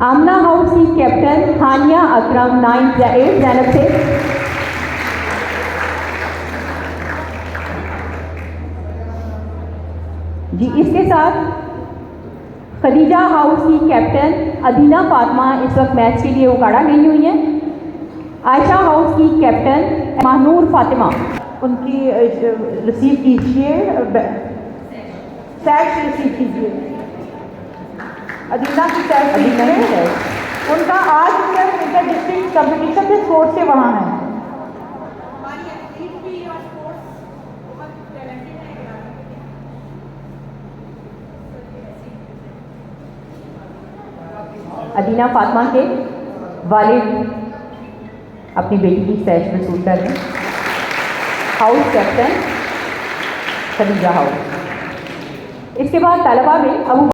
आमना house की captain हानिया अकरम 8 जैनब से। जी, इसके साथ खदीजा हाउस की कैप्टन अदीना फातिमा इस वक्त मैच के लिए उकाड़ा गई हुई हैं। आयशा हाउस की कैप्टन माहनूर फातिमा, उनकी रिसीव कीजिए, सैश रिसीव कीजिए। अदीना की सैश कीजिए। उनका आज इंटर डिस्ट्रिक्ट कंपटीशन से स्पोर्ट्स से वहाँ है। अदीना फातिमा के वालिद अपनी बेटी की सैश वसूल कर रहे हैं। House captain Khadija house. इसके बाद तलबा में अबू